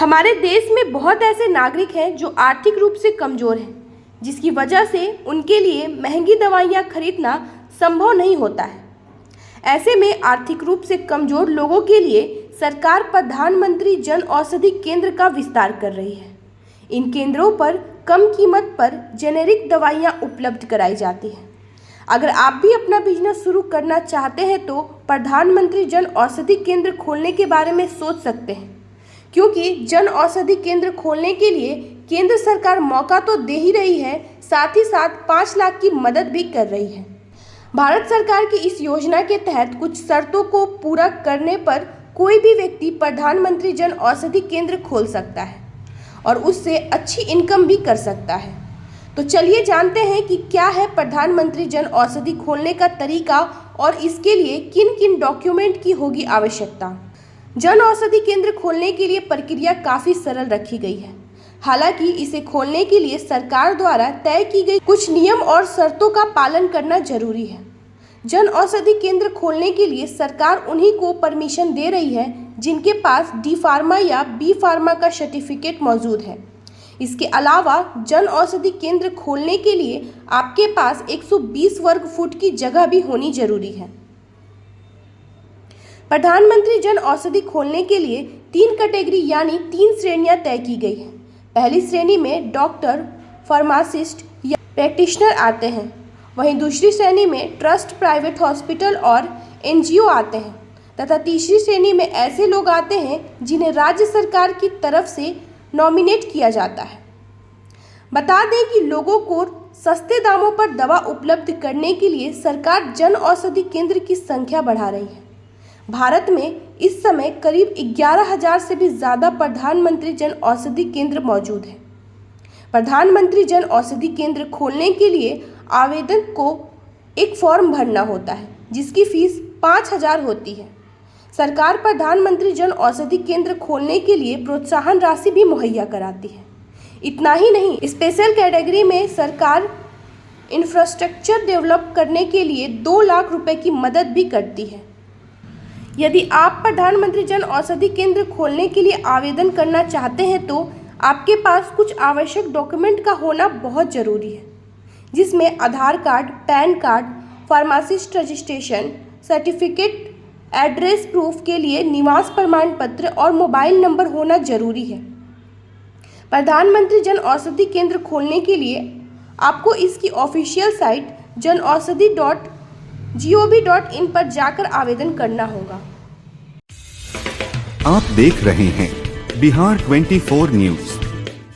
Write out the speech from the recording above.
हमारे देश में बहुत ऐसे नागरिक हैं जो आर्थिक रूप से कमज़ोर हैं, जिसकी वजह से उनके लिए महंगी दवाइयाँ खरीदना संभव नहीं होता है। ऐसे में आर्थिक रूप से कमज़ोर लोगों के लिए सरकार प्रधानमंत्री जन औषधि केंद्र का विस्तार कर रही है। इन केंद्रों पर कम कीमत पर जेनेरिक दवाइयाँ उपलब्ध कराई जाती हैं। अगर आप भी अपना बिजनेस शुरू करना चाहते हैं तो प्रधानमंत्री जन औषधि केंद्र खोलने के बारे में सोच सकते हैं, क्योंकि जन औषधि केंद्र खोलने के लिए केंद्र सरकार मौका तो दे ही रही है, साथ ही साथ 5 लाख की मदद भी कर रही है। भारत सरकार की इस योजना के तहत कुछ शर्तों को पूरा करने पर कोई भी व्यक्ति प्रधानमंत्री जन औषधि केंद्र खोल सकता है और उससे अच्छी इनकम भी कर सकता है। तो चलिए जानते हैं कि क्या है प्रधानमंत्री जन औषधि खोलने का तरीका और इसके लिए किन किन डॉक्यूमेंट की होगी आवश्यकता। जन औषधि केंद्र खोलने के लिए प्रक्रिया काफ़ी सरल रखी गई है। हालांकि इसे खोलने के लिए सरकार द्वारा तय की गई कुछ नियम और शर्तों का पालन करना जरूरी है। जन औषधि केंद्र खोलने के लिए सरकार उन्हीं को परमिशन दे रही है जिनके पास डी फार्मा या बी फार्मा का सर्टिफिकेट मौजूद है। इसके अलावा जन औषधि केंद्र खोलने के लिए आपके पास 120 वर्ग फुट की जगह भी होनी जरूरी है। प्रधानमंत्री जन औषधि खोलने के लिए 3 कैटेगरी यानी 3 श्रेणियां तय की गई हैं। पहली श्रेणी में डॉक्टर, फार्मासिस्ट या प्रैक्टिशनर आते हैं। वहीं दूसरी श्रेणी में ट्रस्ट, प्राइवेट हॉस्पिटल और एनजीओ आते हैं तथा तीसरी श्रेणी में ऐसे लोग आते हैं जिन्हें राज्य सरकार की तरफ से नॉमिनेट किया जाता है। बता दें कि लोगों को सस्ते दामों पर दवा उपलब्ध करने के लिए सरकार जन औषधि केंद्र की संख्या बढ़ा रही है। भारत में इस समय करीब 11,000 से भी ज़्यादा प्रधानमंत्री जन औषधि केंद्र मौजूद हैं। प्रधानमंत्री जन औषधि केंद्र खोलने के लिए आवेदन को एक फॉर्म भरना होता है, जिसकी फीस 5,000 होती है। सरकार प्रधानमंत्री जन औषधि केंद्र खोलने के लिए प्रोत्साहन राशि भी मुहैया कराती है। इतना ही नहीं, स्पेशल कैटेगरी में सरकार इंफ्रास्ट्रक्चर डेवलप करने के लिए 2 लाख रुपए की मदद भी करती है। यदि आप प्रधानमंत्री जन औषधि केंद्र खोलने के लिए आवेदन करना चाहते हैं तो आपके पास कुछ आवश्यक डॉक्यूमेंट का होना बहुत ज़रूरी है, जिसमें Aadhaar card, PAN card, pharmacist registration certificate, address proof के लिए निवास प्रमाण पत्र और मोबाइल नंबर होना जरूरी है। प्रधानमंत्री जन औषधि केंद्र खोलने के लिए आपको इसकी ऑफिशियल साइट janaushadhi.gov.in पर जाकर आवेदन करना होगा। आप देख रहे हैं बिहार 24 न्यूज।